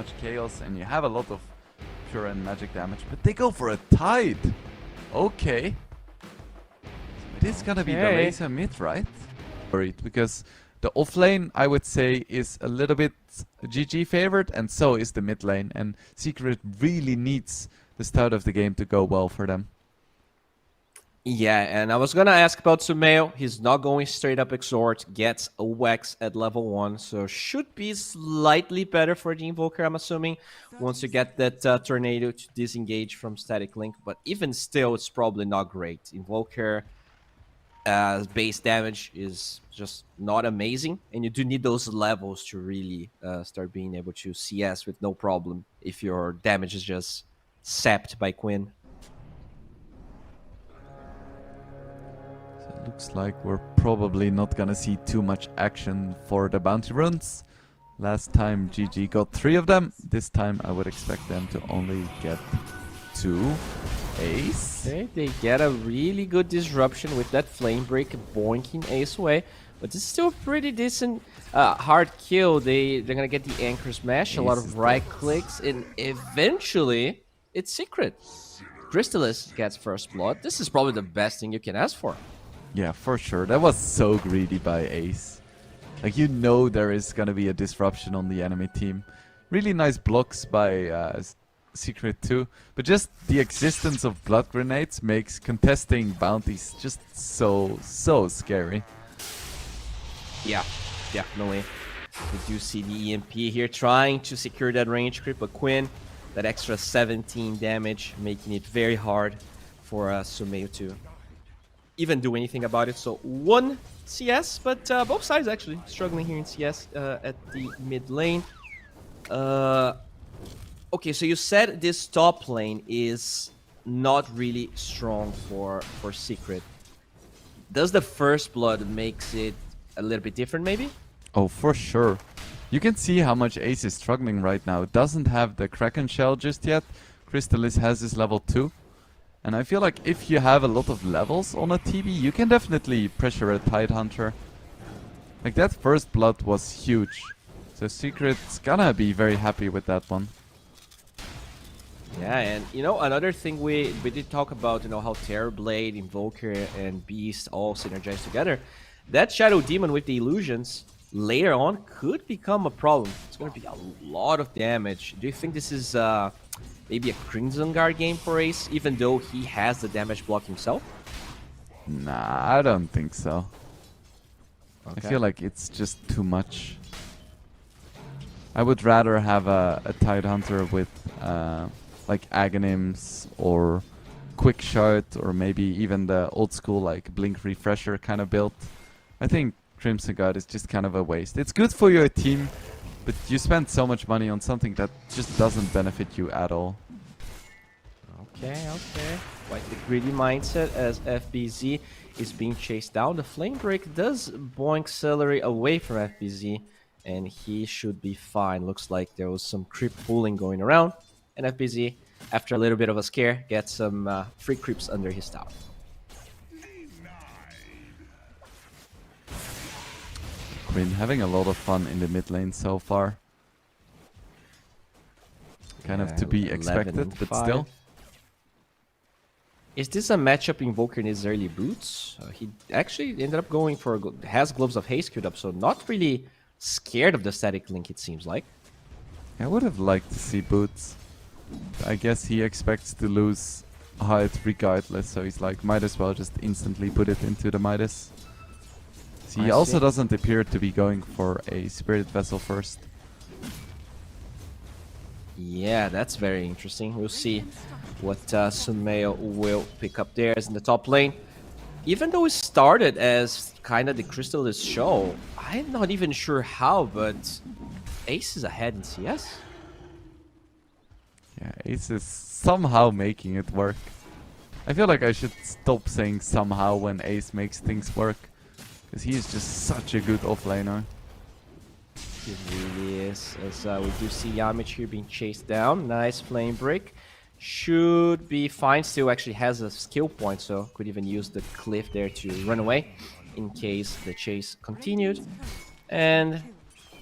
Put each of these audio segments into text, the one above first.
much chaos and you have a lot of pure and magic damage, but they go for a tide. Okay. So it is gonna be the laser mid, right? Worried because the off lane, I would say, is a little bit GG favored, and so is the mid lane. And Secret really needs the start of the game to go well for them. Yeah, and I was gonna ask about Sumail. He's not going straight up exhort, gets a Wex at level 1, so should be slightly better for the Invoker, I'm assuming, once you get that Tornado to disengage from Static Link. But even still, it's probably not great. Invoker base damage is just not amazing, and you do need those levels to really start being able to CS with no problem if your damage is just sapped by Quinn. Looks like we're probably not gonna see too much action for the bounty runs. Last time GG got 3 of them. This time I would expect them to only get 2. Ace. Okay, they get a really good disruption with that flame break boinking Ace away. But it's still a pretty decent hard kill. They're gonna get the anchor smash, a lot of right clicks, and eventually it's Secret. Crystallis gets first blood. This is probably the best thing you can ask for. Yeah, for sure. That was so greedy by Ace. Like, you know there is gonna be a disruption on the enemy team. Really nice blocks by Secret too. But just the existence of blood grenades makes contesting bounties just so scary. Yeah, definitely. We do see the EMP here trying to secure that range creep, but Quinn, that extra 17 damage, making it very hard for Sumail to even do anything about it. So 1 CS, but both sides actually struggling here in CS at the mid lane. Okay, so you said this top lane is not really strong for Secret. Does the first blood makes it a little bit different maybe? Oh, for sure. You can see how much Ace is struggling right now. Doesn't have the Kraken Shell just yet. Crystallis has his level 2. And I feel like if you have a lot of levels on a TB, you can definitely pressure a Tidehunter. Like, that first blood was huge. So Secret's gonna be very happy with that one. Yeah, and you know, another thing we did talk about, you know, how Terrorblade, Invoker, and Beast all synergize together. That Shadow Demon with the illusions later on could become a problem. It's going to be a lot of damage. Do you think this is maybe a Crimson Guard game for Ace, even though he has the damage block himself? Nah, I don't think so. Okay. I feel like it's just too much. I would rather have a Tidehunter with like Aghanims or Quick Shot, or maybe even the old school like Blink Refresher kind of build. I think Crimson Guard is just kind of a waste. It's good for your team, but you spend so much money on something that just doesn't benefit you at all. Okay. Quite the greedy mindset as FBZ is being chased down. The Flame Break does boink Seleri away from FBZ, and he should be fine. Looks like there was some creep pooling going around, and FBZ, after a little bit of a scare, gets some free creeps under his tower. Quinn having a lot of fun in the mid lane so far. Kind of to be expected, but still. Is this a matchup Invoker in his early boots? He actually ended up going for has Gloves of Haste queued up, so not really scared of the Static Link, it seems like. I would have liked to see boots. I guess he expects to lose height regardless, so he's like, might as well just instantly put it into the Midas. So he also doesn't appear to be going for a Spirit Vessel first. Yeah, that's very interesting. We'll see what Sumail will pick up there as in the top lane. Even though it started as kind of the Crystallis show, I'm not even sure how, but Ace is ahead in CS. Yeah, Ace is somehow making it work. I feel like I should stop saying somehow when Ace makes things work, because he is just such a good offlaner. He really is. As we do see yamich here being chased down. Nice flame break. Should be fine. Still actually has a skill point, so could even use the cliff there to run away in case the chase continued. And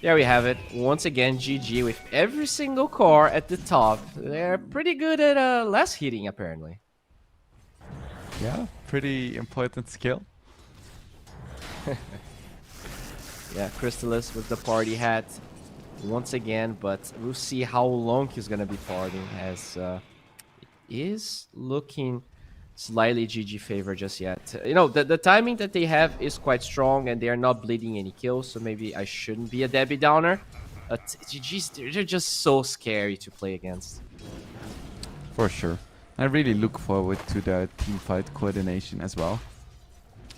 There we have it. Once again, GG with every single core at the top. They're pretty good at less hitting, apparently. Yeah, pretty important skill. Yeah, Crystallis with the party hat once again, but we'll see how long he's gonna be partying, as it is looking slightly GG favor just yet. You know, the timing that they have is quite strong, and they are not bleeding any kills, so maybe I shouldn't be a Debbie Downer. But GG's, they're just so scary to play against. For sure. I really look forward to their teamfight coordination as well.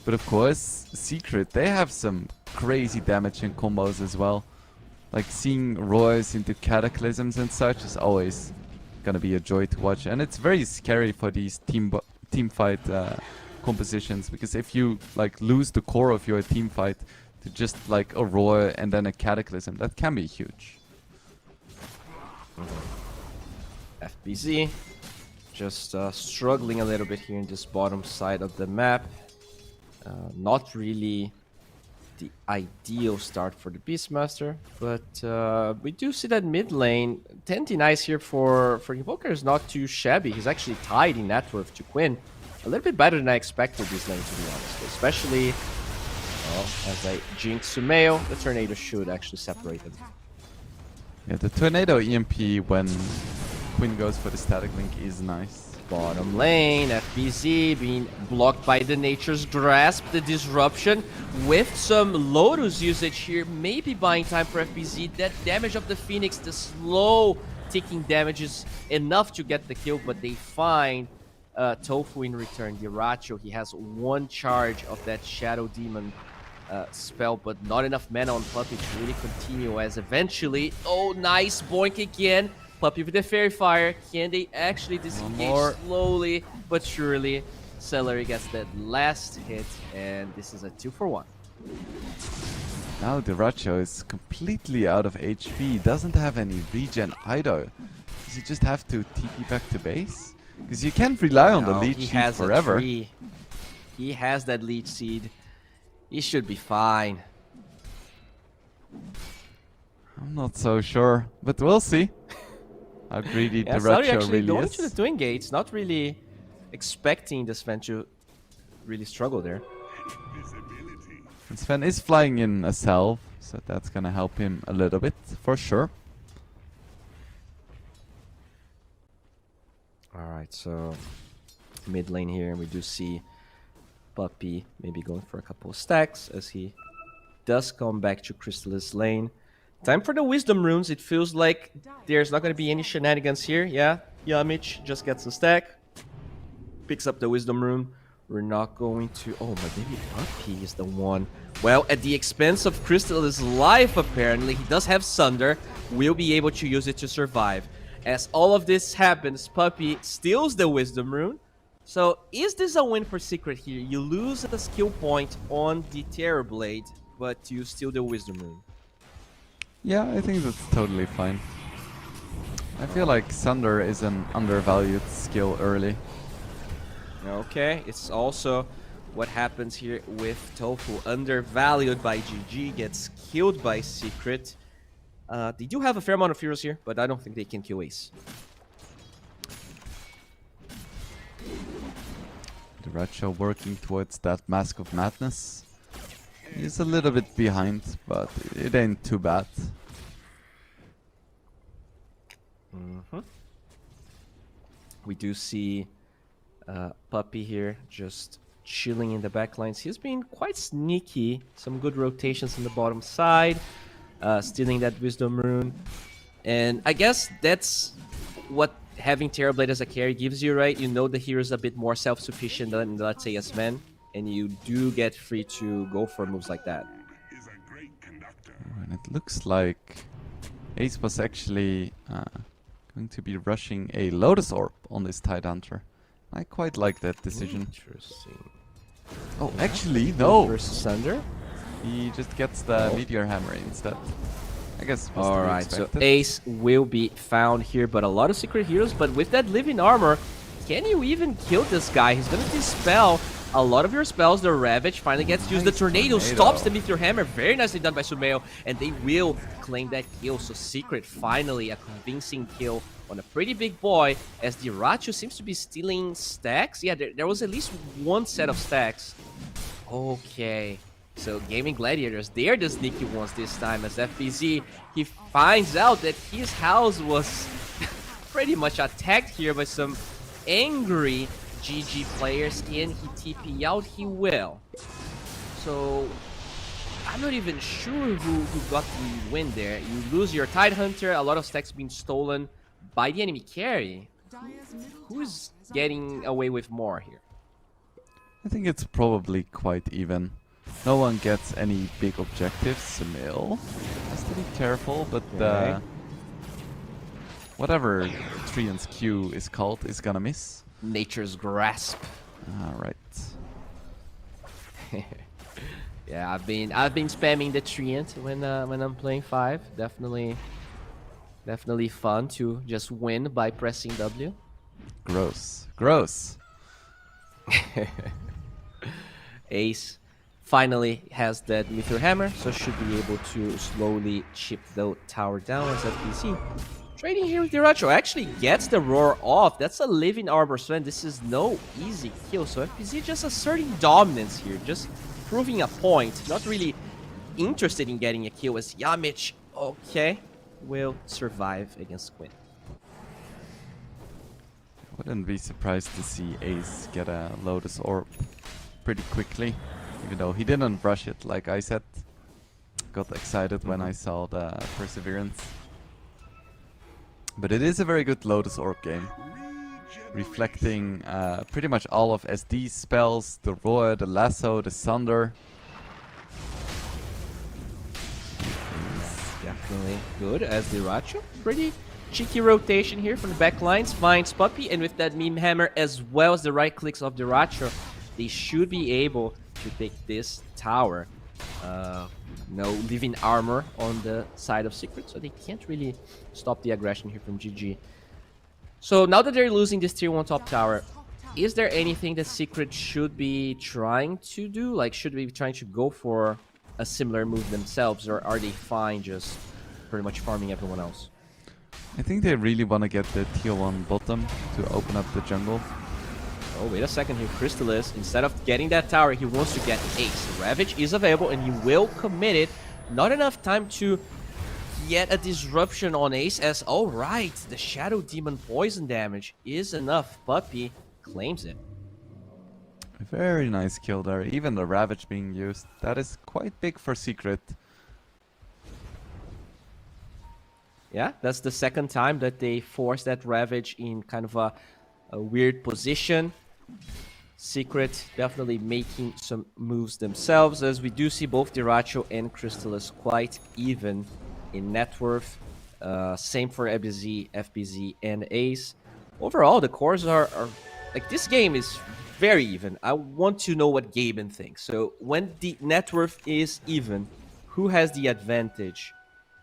But of course, Secret, they have some crazy damage and combos as well. Like seeing Royals into Cataclysms and such is always gonna be a joy to watch. And it's very scary for these teamfight compositions, because if you like lose the core of your teamfight to just like a Royal and then a Cataclysm, that can be huge. FBZ just struggling a little bit here in this bottom side of the map. Not really the ideal start for the Beastmaster, but we do see that mid lane, 10 nice here for Invoker is not too shabby. He's actually tied in net worth to Quinn. A little bit better than I expected this lane, to be honest. Especially, well, as I jinx Sumail, the Tornado should actually separate them. Yeah, the Tornado EMP when Quinn goes for the static link is nice. Bottom lane, FBZ being blocked by the Nature's Grasp, the disruption with some Lotus usage here, maybe buying time for FBZ. That damage of the Phoenix, the slow ticking damage is enough to get the kill, but they find tOfu in return. Dyrachyo, he has one charge of that Shadow Demon spell, but not enough mana on Puppey to really continue, as eventually, oh, nice boink again. Puppey with the Fairy Fire. Can they actually disengage slowly but surely? Seleri gets that last hit, and this is a 2-for-1. Now Dyrachyo is completely out of HP, doesn't have any regen either. Does he just have to TP back to base? Because you can't rely on the Leech Seed forever. He has that Leech Seed. He should be fine. I'm not so sure, but we'll see. How greedy Dyrachyo really going is. to the Twin Gates, not really expecting the Sven to really struggle there. And Sven is flying in a salve, so that's gonna help him a little bit, for sure. Alright, so mid lane here, we do see Puppey maybe going for a couple of stacks as he does come back to Crystallis lane. Time for the Wisdom Runes. It feels like there's not going to be any shenanigans here. Yeah, Yamich just gets a stack, picks up the Wisdom Rune. We're not going to... Oh, but maybe Puppey is the one. Well, at the expense of Crystallis' life, apparently. He does have Sunder. Will be able to use it to survive. As all of this happens, Puppey steals the Wisdom Rune. So, is this a win for Secret here? You lose a skill point on the Terrorblade, but you steal the Wisdom Rune. Yeah, I think that's totally fine. I feel like Sunder is an undervalued skill early. Okay, it's also what happens here with tOfu. Undervalued by GG, gets killed by Secret. They do have a fair amount of heroes here, but I don't think they can kill Ace. Dyrachyo working towards that Mask of Madness. He's a little bit behind, but it ain't too bad. We do see Puppey here just chilling in the backlines. He's been quite sneaky. Some good rotations on the bottom side. Stealing that Wisdom Rune. And I guess that's what having Terrorblade as a carry gives you, right? You know the hero's a bit more self-sufficient than, let's say, a Sven. And you do get free to go for moves like that. And it looks like Ace was actually going to be rushing a Lotus Orb on this Tidehunter. I quite like that decision. Interesting. Oh, actually, no! Versus Sunder? He just gets the Meteor Hammer instead. I guess. Alright, so Ace will be found here, but a lot of Secret heroes. But with that Living Armor, can you even kill this guy? He's gonna Dispel a lot of your spells. The Ravage finally gets used. The Nice tornado tornado. stops the Meteor Hammer. Very nicely done by Sumail, and they will claim that kill. So Secret finally a convincing kill on a pretty big boy, as dyrachyo seems to be stealing stacks. Yeah, there was at least one set of stacks. Okay, so Gaimin Gladiators, they're the sneaky ones this time, as FBZ, he finds out that his house was pretty much attacked here by some angry GG players. Can he TP out? He will. So I'm not even sure who got the win there. You lose your Tidehunter, a lot of stacks being stolen by the enemy carry. Who's getting away with more here? I think it's probably quite even. No one gets any big objectives. Sumail has to be careful, but whatever Trian's Q is called is gonna miss. Nature's Grasp. Alright. Yeah, I've been spamming the Treant when I'm playing 5. Definitely fun to just win by pressing W. Gross. Gross. Ace finally has that Meteor Hammer, so should be able to slowly chip the tower down as FBC. Trading here with dyrachyo actually gets the roar off. That's a living armor Sven. This is no easy kill. So FBC just asserting dominance here, just proving a point. Not really interested in getting a kill as Yamich, okay, will survive against Quinn. Wouldn't be surprised to see Ace get a Lotus Orb pretty quickly, even though he didn't rush it, like I said. Got excited when I saw the Perseverance. But it is a very good Lotus Orb game, reflecting pretty much all of SD's spells, the Roar, the Lasso, the Sunder. Definitely good as dyrachyo. Pretty cheeky rotation here from the back lines. Finds Puppey, and with that meme hammer as well as the right clicks of dyrachyo, they should be able to take this tower. No living armor on the side of Secret, so they can't really stop the aggression here from GG. So now that they're losing this tier 1 top tower, is there anything that Secret should be trying to do? Like, should we be trying to go for a similar move themselves, or are they fine just pretty much farming everyone else? I think they really want to get the tier 1 bottom to open up the jungle. Oh, wait a second here. Crystallis, instead of getting that tower, he wants to get Ace. Ravage is available, and he will commit it. Not enough time to get a disruption on Ace, as, oh right, the Shadow Demon poison damage is enough. Puppey claims it. A very nice kill there. Even the Ravage being used. That is quite big for Secret. Yeah, that's the second time that they force that Ravage in kind of a weird position. Secret definitely making some moves themselves, as we do see both dyrachyo and Crystallis quite even in net worth. Same for FBZ, and Ace. Overall, the cores are like, this game is very even. I want to know what Gaimin thinks. So when the net worth is even, who has the advantage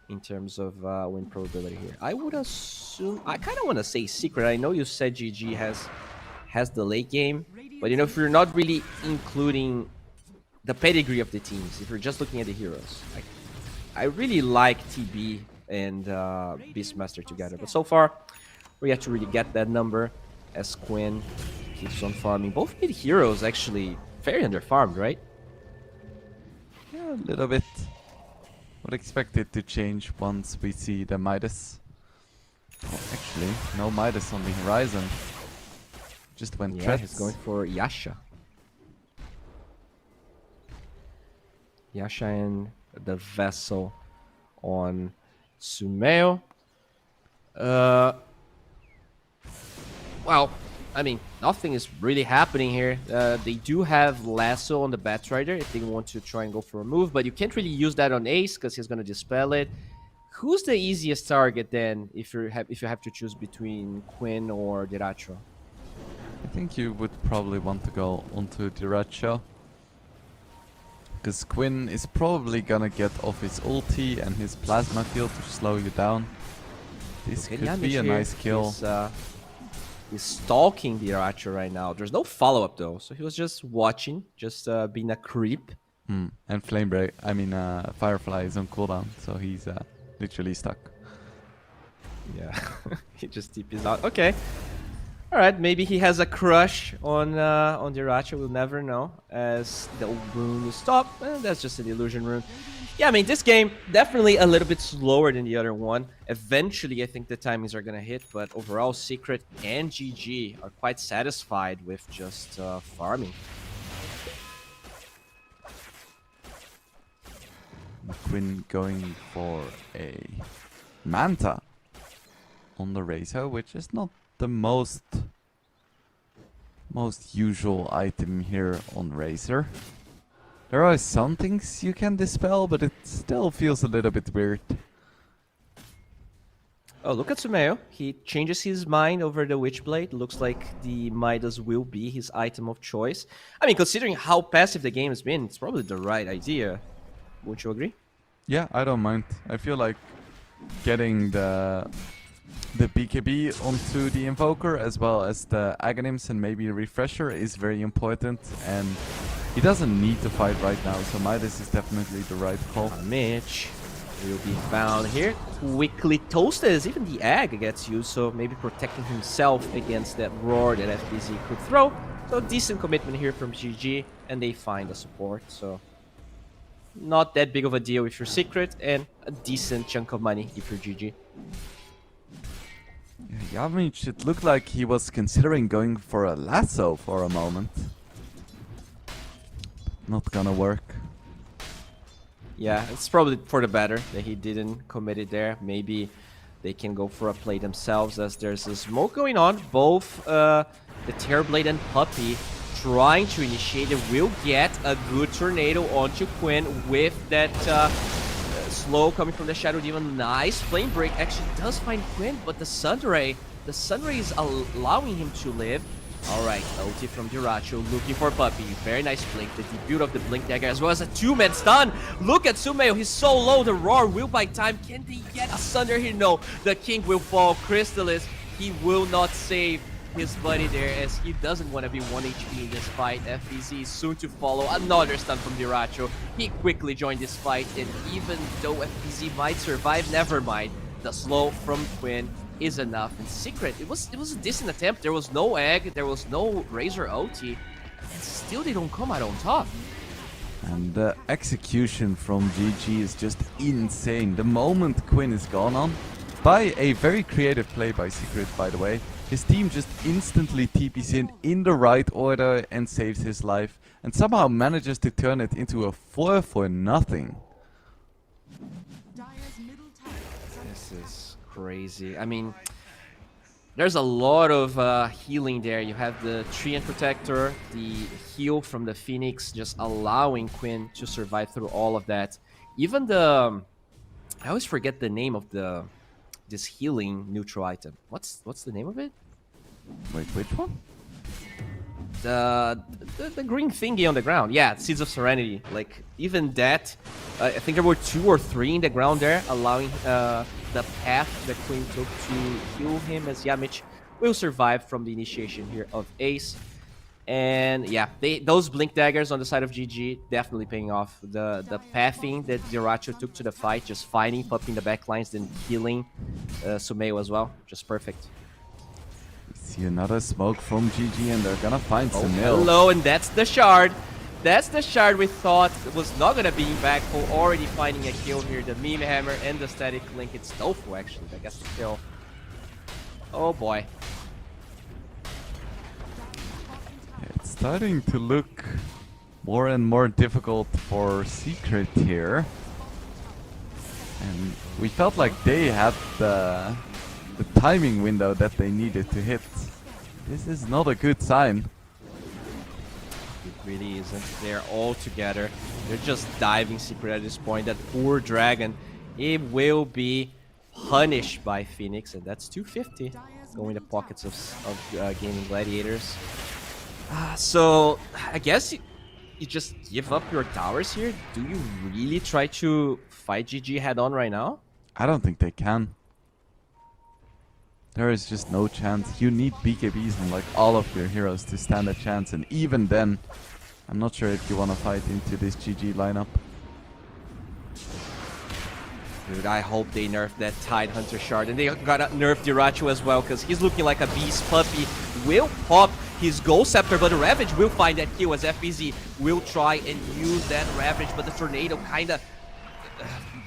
in terms of win probability here? I would assume, I kind of want to say Secret. I know you said GG has the late game, but you know, if you're not really including the pedigree of the teams, if you're just looking at the heroes, I really like TB and Beastmaster together. But so far, we have to really get that number, as Quinn keeps on farming. Both mid heroes actually very underfarmed, right? Yeah, a little bit. Would expect it to change once we see the Midas. Oh, actually, no Midas on the horizon. Just went Yeah, threats. he's going for Yasha. Yasha and the Vessel on Sumail. Well, I mean, nothing is really happening here. They do have Lasso on the Batrider if they want to try and go for a move, but you can't really use that on Ace because he's going to dispel it. Who's the easiest target then if you have to choose between Quinn or dyrachyo? I think you would probably want to go onto dyrachyo, because Quinn is probably gonna get off his ulti and his plasma field to slow you down. This could be a nice kill. is stalking the dyrachyo right now. There's no follow-up though, so he was just watching, just being a creep. And Flamebreak, I mean, Firefly is on cooldown, so he's literally stuck. Yeah, he just TP's out. Okay. All right, maybe he has a crush on dyrachyo. We'll never know. As the rune is stopped, that's just an illusion rune. Yeah, I mean, this game definitely a little bit slower than the other one. Eventually, I think the timings are gonna hit, but overall, Secret and GG are quite satisfied with just farming. Quinn going for a Manta on the Razor, which is not the most usual item here on Razor. There are some things you can dispel, but it still feels a little bit weird. Oh, look at Sumail. He changes his mind over the Witchblade. Looks like the Midas will be his item of choice. I mean, considering how passive the game has been, it's probably the right idea. Wouldn't you agree? Yeah, I don't mind. I feel like getting the BKB onto the Invoker as well as the Aghanims and maybe Refresher is very important, and he doesn't need to fight right now, so Midas is definitely the right call. Mitch will be found here, quickly toasted as even the Ag gets used, so maybe protecting himself against that roar that FBZ could throw. So decent commitment here from GG, and they find the support, so not that big of a deal if you're Secret, and a decent chunk of money if you're GG. Yamich, it looked like he was considering going for a lasso for a moment. Not gonna work. Yeah, it's probably for the better that he didn't commit it there. Maybe they can go for a play themselves, as there's a smoke going on. Both the Terrorblade and Puppey trying to initiate it. Will get a good tornado onto Quinn with that slow coming from the Shadow Demon. Nice flame break actually does find Quinn, but the Sunray is allowing him to live. Alright, ulti from dyrachyo looking for Puppey. Very nice blink. The debut of the blink dagger as well as a two-man stun. Look at Sumail, he's so low. The roar will buy time. Can they get a Sunder here? No, the king will fall. Crystallis, he will not save his buddy there, as he doesn't want to be 1 HP in this fight. FBZ is soon to follow. Another stun from dyrachyo. He quickly joined this fight, and even though FBZ might survive, never mind. The slow from Quinn is enough. And Secret, it was a decent attempt. There was no egg, there was no Razor OT, and still they don't come out on top. And the execution from GG is just insane. The moment Quinn is gone on, by a very creative play by Secret, by the way, his team just instantly TPs in the right order and saves his life, and somehow manages to turn it into a 4 for nothing. This is crazy. I mean, there's a lot of healing there. You have the Treant Protector, the heal from the Phoenix, just allowing Quinn to survive through all of that. Even the... I always forget the name of this healing neutral item. What's the name of it? Wait, which one? The green thingy on the ground. Yeah, Seeds of Serenity. Like, even that, I think there were 2 or 3 in the ground there, allowing the path that Quinn took to heal him, as Yamich will survive from the initiation here of Ace. And yeah, those blink daggers on the side of GG definitely paying off. The pathing that dyrachyo took to the fight, just finding Puppey in the backlines, then killing Sumail as well, just perfect. We see another smoke from GG, and they're gonna find Sumail. Hello, and that's the shard. That's the shard we thought was not gonna be impactful. Already finding a kill here. The meme hammer and the static link. It's tOfu actually that gets the kill. Oh boy. It's starting to look more and more difficult for Secret here. And we felt like they had the timing window that they needed to hit. This is not a good sign. It really isn't. They're all together. They're just diving Secret at this point. That poor dragon, it will be punished by Phoenix, and that's 250 going to pockets of Gaimin Gladiators. So I guess you just give up your towers here. Do you really try to fight GG head on right now? I don't think they can. there is just no chance. You need BKBs and like all of your heroes to stand a chance, and even then, I'm not sure if you want to fight into this GG lineup. Dude, I hope they nerf that Tidehunter shard, and they gotta nerf dyrachyo as well, because he's looking like a beast. Puppey will pop his Gold Scepter, but the Ravage will find that kill as FBZ will try and use that Ravage, but the Tornado kind of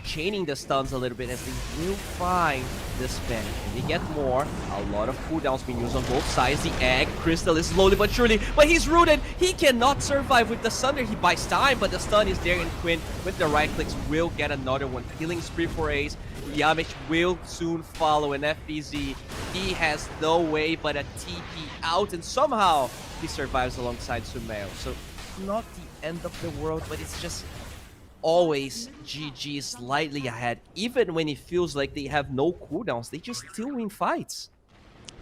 chaining the stuns a little bit as they will find the spam. And they get more. A lot of cooldowns being used on both sides. The egg, Crystallis slowly but surely, but he's rooted. He cannot survive with the Sunder. He buys time, but the stun is there, and Quinn with the right clicks will get another one. Killing spree for Ace. Yamich will soon follow, and FBZ, he has no way but a TP out, and somehow he survives alongside Sumail. So not the end of the world, but it's just always GG slightly ahead. Even when it feels like they have no cooldowns, they just still win fights.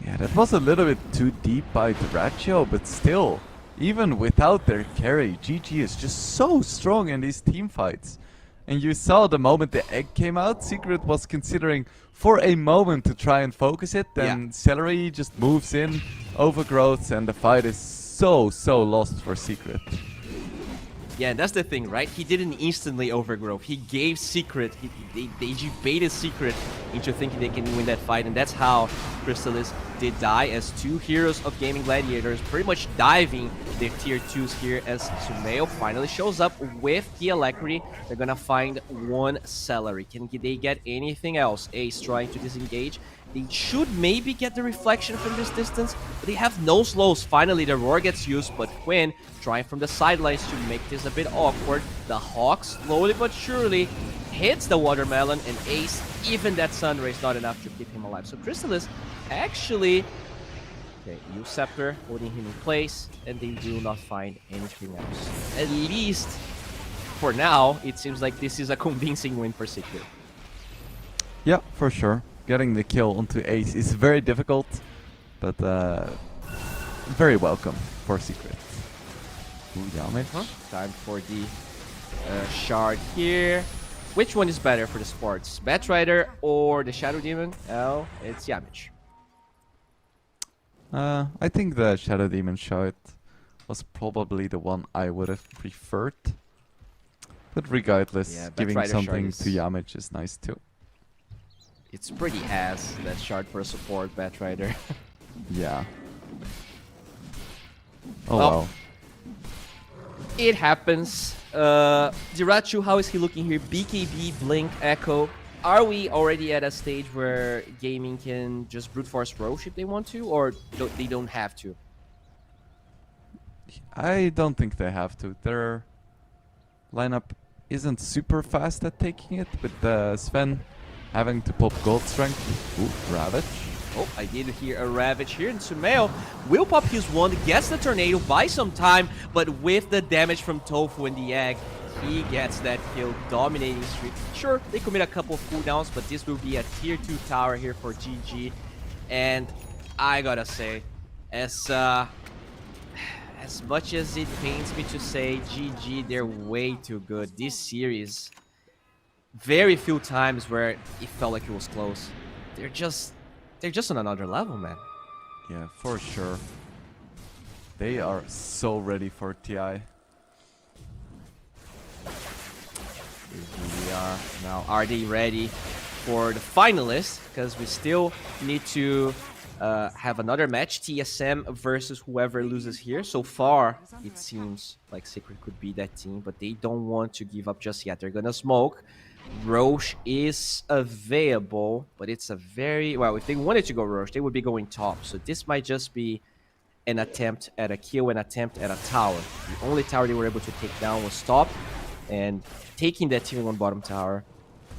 Yeah, that was a little bit too deep by dyrachyo, but still, even without their carry, GG is just so strong in these team fights. And you saw the moment the egg came out, Secret was considering for a moment to try and focus it, then Seleri just moves in, overgrowths, and the fight is so lost for Secret. Yeah, and that's the thing, right? He didn't instantly overgrow. He gave Secret, they baited Secret into thinking they can win that fight, and that's how Crystallis did die, as two heroes of Gaimin Gladiators pretty much diving their tier 2s here, as Sumail finally shows up with the Alacrity. They're gonna find one Seleri. Can they get anything else? Ace trying to disengage. They should maybe get the reflection from this distance, but they have no slows. Finally, the roar gets used, but Quinn trying from the sidelines to make this a bit awkward. The Hawk slowly but surely hits the watermelon, and Ace, even that Sunray is not enough to keep him alive. So Crystallis actually, okay, use Scepter, holding him in place, and they will not find anything else. At least for now, it seems like this is a convincing win for Secret. Yeah, for sure. Getting the kill onto Ace is very difficult, but very welcome for Secret. Ooh, yamich. Time for the shard here. Which one is better for the sports? Batrider or the Shadow Demon? Oh, it's Yamich. I think the Shadow Demon shard was probably the one I would have preferred. But regardless, Yeah, giving Batrider something shard to Yamich is nice too. It's pretty ass, that shard for a support Batrider. Yeah. Oh, Oh. wow. It happens. dyrachyo, how is he looking here? BKB, Blink, Echo. Are we already at a stage where gaming can just brute force Roche if they want to, or they don't have to? I don't think they have to. Their lineup isn't super fast at taking it, with Sven having to pop gold strength. Ooh, Ravage. Oh, I did hear a Ravage here, and Sumail will pop his wand, gets the Tornado, buys some time, but with the damage from tOfu and the egg, he gets that kill, dominating streak. Sure, they commit a couple of cooldowns, but this will be a tier 2 tower here for GG. And I gotta say, as much as it pains me to say, GG, they're way too good. This series, very few times where it felt like it was close. They're just on another level, man. Yeah, for sure. They are so ready for TI. Here we are. Now, are they ready for the finalists? Because we still need to have another match. TSM versus whoever loses here. So far, it seems like Secret could be that team, but they don't want to give up just yet. They're gonna smoke. Roche is available, but it's a very... Well, if they wanted to go Roche, they would be going top. So this might just be an attempt at a kill, an attempt at a tower. The only tower they were able to take down was top, and taking that tier 1 bottom tower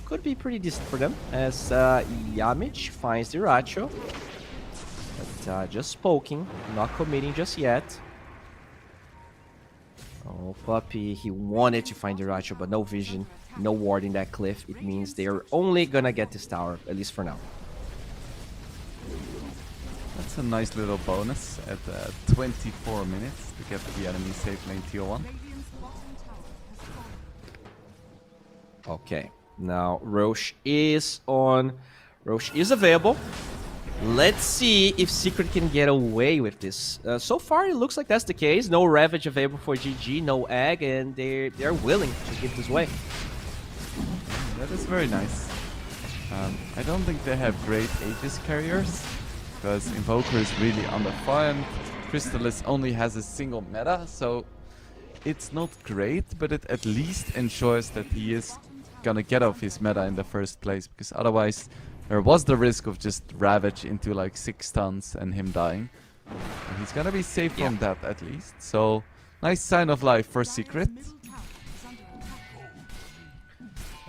could be pretty decent for them, as Yamich finds dyrachyo. But just poking, not committing just yet. Oh, Puppey, he wanted to find dyrachyo, but no vision, no ward in that cliff. It means they're only gonna get this tower, at least for now. That's a nice little bonus at 24 minutes to get the enemy safe lane tier 1. Okay, now Roche is on. Roche is available. Let's see if Secret can get away with this. So far, it looks like that's the case. No Ravage available for GG, no Egg, and they're willing to give this way. That is very nice. I don't think they have great Aegis carriers, because Invoker is really under fire, and Crystallis only has a single meta, so it's not great, but it at least ensures that he is gonna get off his meta in the first place, because otherwise there was the risk of just Ravage into like 6 stuns and him dying. And he's gonna be safe from that at least, so nice sign of life for Secret.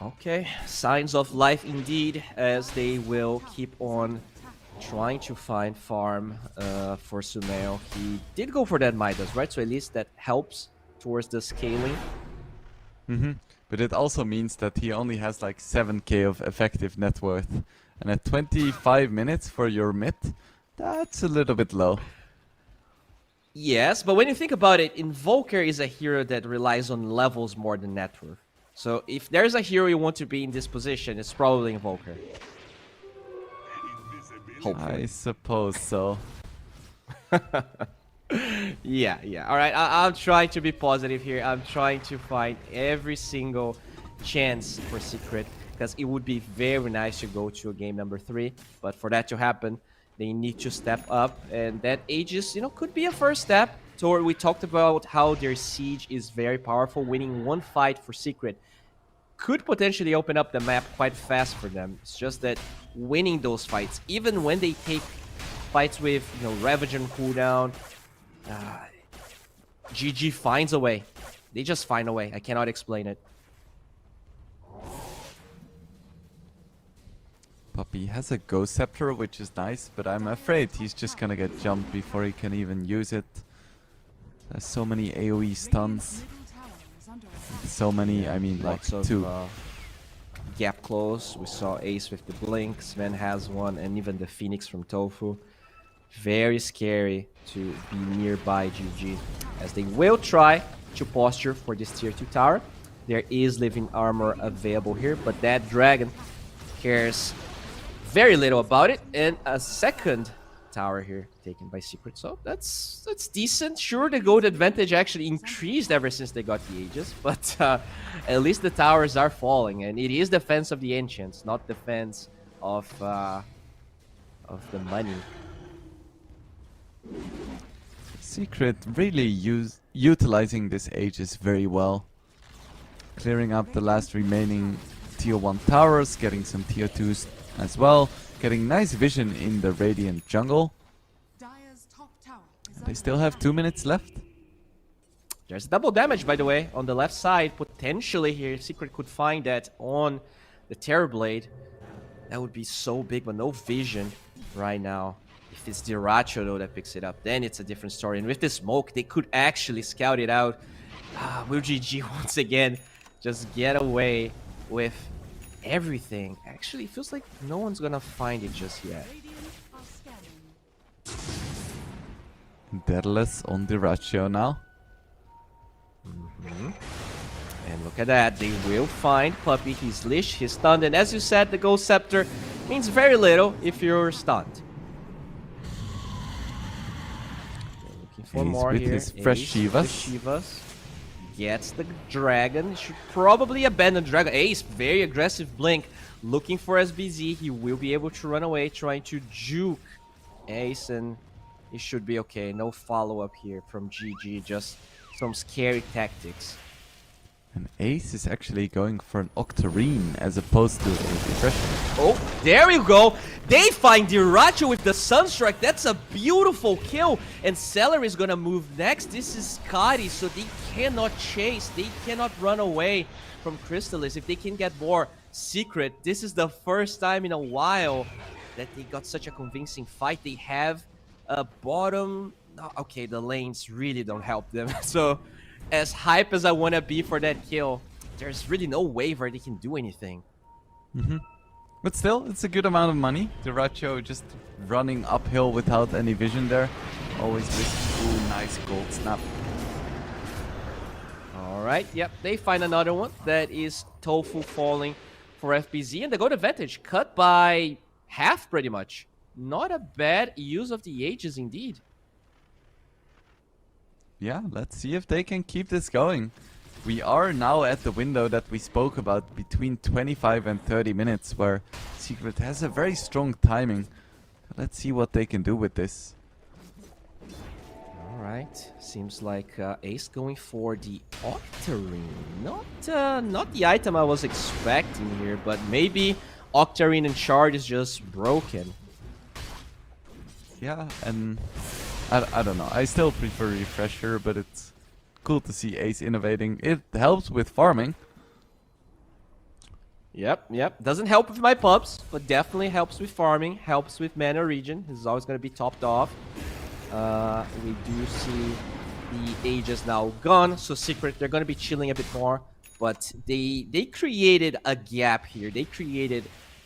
Okay, signs of life indeed, as they will keep on trying to find farm for Sumail. He did go for that Midas, right? So at least that helps towards the scaling. But it also means that he only has like 7k of effective net worth. And at 25 minutes for your mid, that's a little bit low. Yes, but when you think about it, Invoker is a hero that relies on levels more than net worth. So if there's a hero you want to be in this position, it's probably Invoker. Hopefully. I suppose so. Yeah. All right, I'm trying to be positive here. I'm trying to find every single chance for Secret, because it would be very nice to go to a game number 3. But for that to happen, they need to step up, and that Aegis, could be a first step. So we talked about how their siege is very powerful. Winning one fight for Secret could potentially open up the map quite fast for them. It's just that winning those fights, even when they take fights with Ravage and cooldown, GG finds a way. They just find a way. I cannot explain it. Puppey has a Ghost Scepter, which is nice, but I'm afraid he's just gonna get jumped before he can even use it. There's so many AoE stuns. So many, I mean, like Lots of, 2. Gap close. We saw Ace with the blink. Sven has one, and even the Phoenix from tOfu. Very scary to be nearby GG, as they will try to posture for this tier 2 tower. There is living armor available here, but that dragon cares very little about it. And a second tower here taken by Secret, so that's decent. Sure, the gold advantage actually increased ever since they got the Aegis, but at least the towers are falling, and it is defense of the ancients, not defense of the money. Secret really utilizing this Aegis very well. Clearing up the last remaining tier 1 towers, getting some tier 2s as well, getting nice vision in the Radiant jungle. And they still have 2 minutes left. There's double damage, by the way, on the left side. Potentially here, Secret could find that on the Terrorblade. That would be so big, but no vision right now. If it's dyrachyo, though, that picks it up, then it's a different story. And with the smoke, they could actually scout it out. Will GG once again just get away with everything? Actually, it feels like no one's gonna find it just yet. Deadless on dyrachyo now. And look at that, they will find Puppey. He's leashed, he's stunned, and as you said, the Ghost Scepter means very little if you're stunned. Looking for more with here. his fresh Ace Shivas. with Shivas. Gets the dragon. Should probably abandon dragon. Ace, very aggressive blink. Looking for SBZ. He will be able to run away, trying to juke Ace, and he should be okay. No follow-up here from GG. Just some scary tactics. And Ace is actually going for an Octarine as opposed to a Depression. Oh, there you go. They find dyrachyo with the Sunstrike. That's a beautiful kill. And Seleri is going to move next. This is Skadi, so they cannot chase. They cannot run away from Crystallis. If they can get more Secret, this is the first time in a while that they got such a convincing fight. They have a bottom... Okay, the lanes really don't help them. So... as hype as I want to be for that kill, there's really no way where they can do anything. But still, it's a good amount of money. dyrachyo just running uphill without any vision there. Always risky. Ooh, nice gold snap. Alright, yep, they find another one. That is tOfu falling for FBZ, and the gold advantage cut by half pretty much. Not a bad use of the Aegis indeed. Yeah, let's see if they can keep this going. We are now at the window that we spoke about, between 25 and 30 minutes, where Secret has a very strong timing. Let's see what they can do with this. Alright, seems like Ace going for the Octarine. Not the item I was expecting here, but maybe Octarine and Shard is just broken. Yeah, and I don't know. I still prefer Refresher, but it's cool to see Ace innovating. It helps with farming. Yep. Doesn't help with my pumps, but definitely helps with farming, helps with mana regen. This is always going to be topped off. We do see the Aegis now gone, so Secret, they're going to be chilling a bit more. But they created a gap here. They created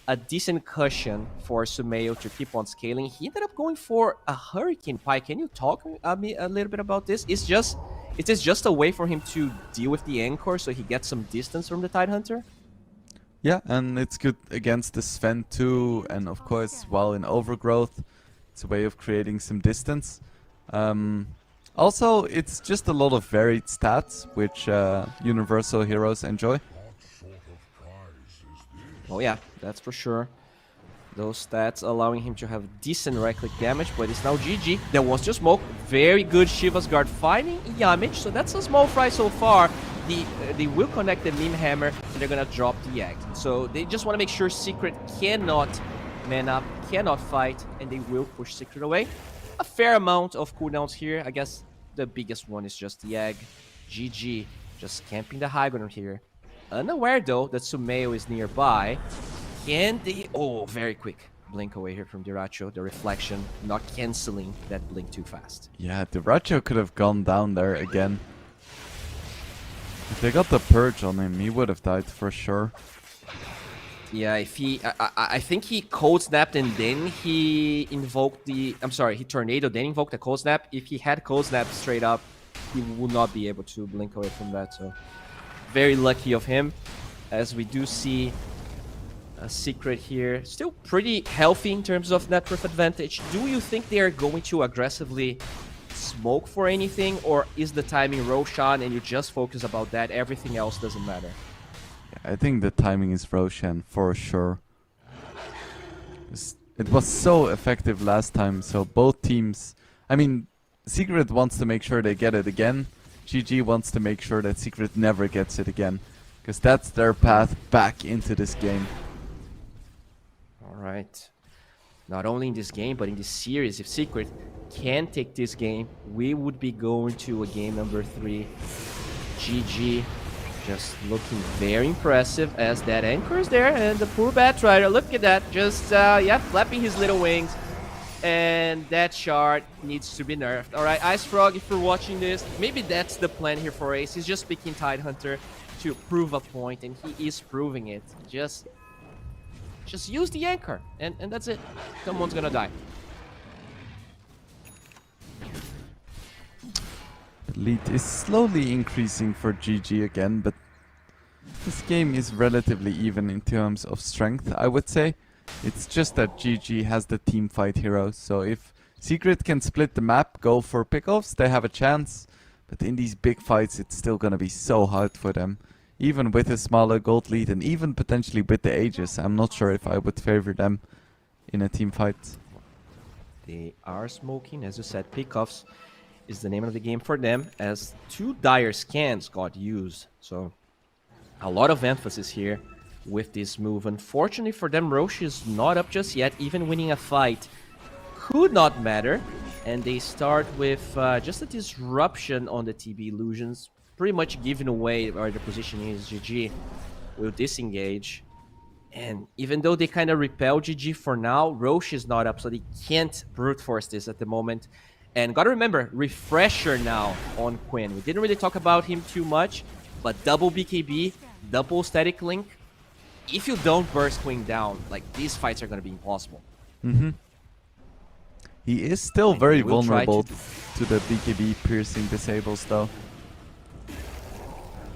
a decent cushion for Sumail to keep on scaling. He ended up going for a Hurricane Pike. Can you talk me a little bit about this? Is this just a way for him to deal with the Anchor so he gets some distance from the Tidehunter? Yeah, and it's good against the Sven too, and of course, while in Overgrowth, it's a way of creating some distance. Also, it's just a lot of varied stats, which Universal heroes enjoy. Oh yeah, that's for sure. Those stats allowing him to have decent right-click damage, but it's now GG. There was just smoke. Very good Shiva's Guard finding Yamich, so that's a small fry so far. They will connect the Meme Hammer, and they're gonna drop the egg. So they just want to make sure Secret cannot man up, cannot fight, and they will push Secret away. A fair amount of cooldowns here. I guess the biggest one is just the egg. GG, just camping the high ground here. Unaware though that Sumail is nearby. Can they... Oh, very quick blink away here from dyrachyo. The reflection not canceling that blink too fast. Yeah, dyrachyo could have gone down there again. If they got the purge on him, he would have died for sure. Yeah, if he... I think he cold snapped and then he invoked the... I'm sorry, he tornado, then invoked the cold snap. If he had cold snap straight up, he would not be able to blink away from that. So, very lucky of him. As we do see a Secret here, still pretty healthy in terms of net worth advantage. Do you think they are going to aggressively smoke for anything, or is the timing Roshan and you just focus about that, everything else doesn't matter? I think the timing is Roshan for sure. It was so effective last time, so both teams... I mean, Secret wants to make sure they get it again. GG wants to make sure that Secret never gets it again, because that's their path back into this game. Alright. Not only in this game, but in this series, if Secret can take this game, we would be going to a game number 3. GG. Just looking very impressive as that Anchor is there, and the poor Batrider, look at that, just, yeah, flapping his little wings. And that shard needs to be nerfed. Alright, Ice Frog, if you're watching this, maybe that's the plan here for Ace. He's just picking Tidehunter to prove a point, and he is proving it. Just use the Anchor, and that's it. Someone's gonna die. The lead is slowly increasing for GG again, but this game is relatively even in terms of strength, I would say. It's just that GG has the team fight heroes, so if Secret can split the map, go for pickoffs, they have a chance. But in these big fights, it's still gonna be so hard for them. Even with a smaller gold lead, and even potentially with the Aegis, I'm not sure if I would favor them in a team fight. They are smoking, as you said, pickoffs is the name of the game for them, as 2 dire scans got used. So a lot of emphasis here with this move. Unfortunately for them, Roche is not up just yet. Even winning a fight could not matter. And they start with just a disruption on the TB illusions, pretty much giving away where the position is. GG will disengage. And even though they kind of repel GG for now, Roche is not up, so they can't brute force this at the moment. And gotta remember, Refresher now on Quinn. We didn't really talk about him too much, but double BKB, double static link. If you don't burst Quinn down, like, these fights are gonna be impossible. He is still very vulnerable to the BKB piercing disables though.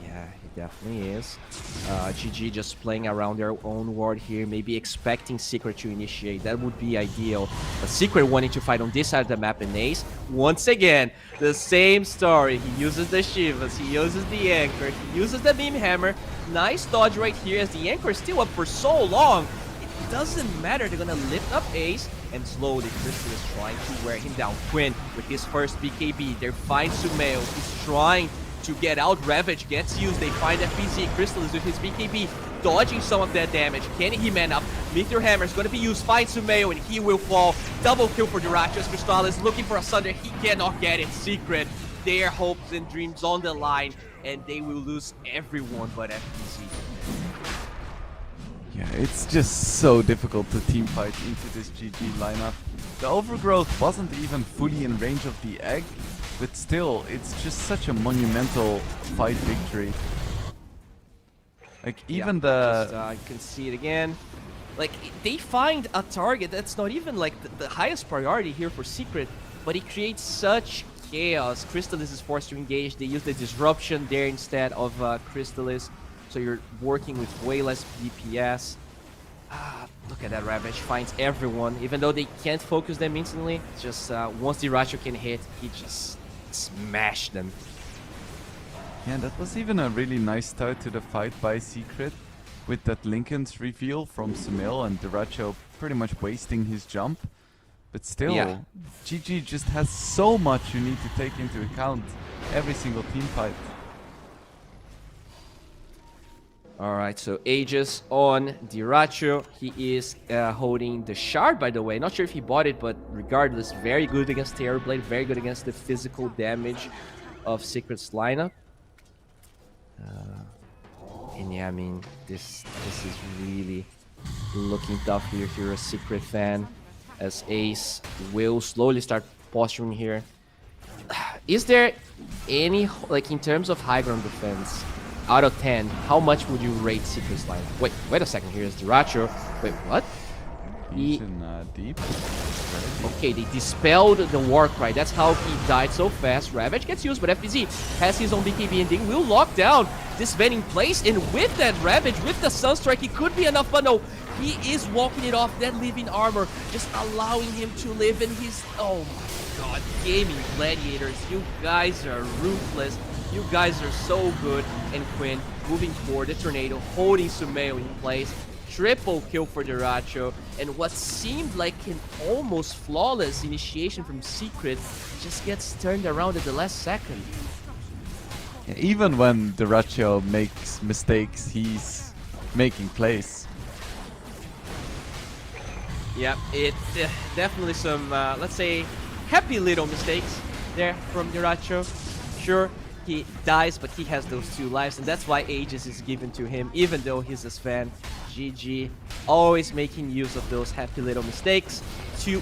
Yeah, definitely is. GG just playing around their own ward here, maybe expecting Secret to initiate. That would be ideal. But Secret wanting to fight on this side of the map, and Ace, once again, the same story. He uses the Shivas, he uses the Anchor, he uses the Beam Hammer. Nice dodge right here as the Anchor is still up for so long. It doesn't matter, they're gonna lift up Ace, and slowly Crystallis trying to wear him down. Quinn with his first BKB, they find Sumail, he's trying to get out. Ravage gets used, they find FPZ. Crystallis with his BKB, dodging some of that damage. Can he man up? Meteor Hammer is going to be used, finds Sumail, and he will fall. Double kill for dyrachyo. Crystallis looking for a Sunder, he cannot get it. Secret, their hopes and dreams on the line, and they will lose everyone but FPZ. Yeah, it's just so difficult to team fight into this GG lineup. The overgrowth wasn't even fully in range of the egg, but still, it's just such a monumental fight victory. Like, even you can see it again. Like, they find a target that's not even like the highest priority here for Secret, but it creates such chaos. Crystallis is forced to engage. They use the disruption there instead of Crystallis, so you're working with way less DPS. Look at that, Ravage finds everyone, even though they can't focus them instantly. Just once dyrachyo can hit, he just smashed them. Yeah, that was even a really nice start to the fight by Secret, with that Lincoln's reveal from Sumail and dyrachyo pretty much wasting his jump. But still, Yeah. GG just has so much you need to take into account every single team fight. Alright, so Aegis on dyrachyo. He is holding the shard, by the way. Not sure if he bought it, but regardless, very good against Terrorblade, very good against the physical damage of Secret's lineup. And yeah, I mean, this is really looking tough here if you're a Secret fan, as Ace will slowly start posturing here. Is there any, like, in terms of high ground defense, out of 10, how much would you rate Secret's lineup? Wait a second, here's dyrachyo. Wait, what? He's in deep. Okay, they dispelled the Warcry. That's how he died so fast. Ravage gets used, but FPZ has his own BKB and they will lock down this Ven in place. And with that Ravage, with the Sunstrike, it could be enough, but no. He is walking it off, that living armor, just allowing him to live in his... Oh my god, Gaimin Gladiators, you guys are ruthless. You guys are so good. And Quinn moving forward, the tornado, holding Sumail in place. Triple kill for dyrachyo, and what seemed like an almost flawless initiation from Secret just gets turned around at the last second. Yeah, even when dyrachyo makes mistakes, he's making plays. Yeah, it definitely some, let's say, happy little mistakes there from dyrachyo. Sure, he dies, but he has those 2 lives, and that's why Aegis is given to him, even though he's a Sven. GG, always making use of those happy little mistakes to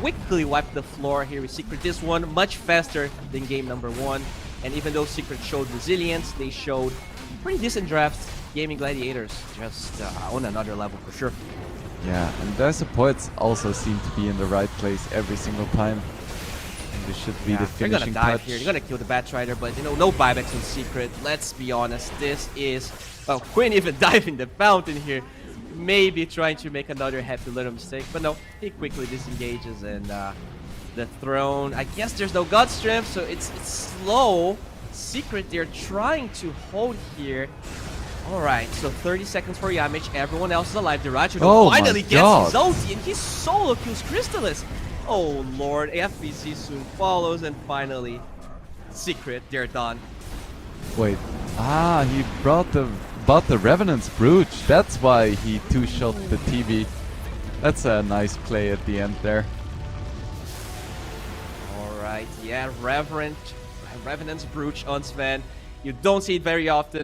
quickly wipe the floor here with Secret. This one much faster than game number 1, and even though Secret showed resilience, they showed pretty decent drafts. Gaimin Gladiators just on another level for sure. Yeah, and their supports also seem to be in the right place every single time. And this should be the finishing they're gonna dive touch. here, they're gonna kill the Batrider, but you know, no buybacks in Secret. Let's be honest, this is... Well, Quinn even diving the fountain here, maybe trying to make another happy little mistake, but no, he quickly disengages, and the throne, I guess there's no God Strength, so it's slow. Secret, they're trying to hold here. Alright, so 30 seconds for Yamich, everyone else is alive. dyrachyo finally gets his ulti, and he solo kills Crystallis. Oh lord, FBC soon follows, and finally, Secret, they're done. Wait, he bought the Revenant's Brooch. That's why he 2-shot the TV. That's a nice play at the end there. Alright, yeah, Revenant's Brooch on Sven. You don't see it very often.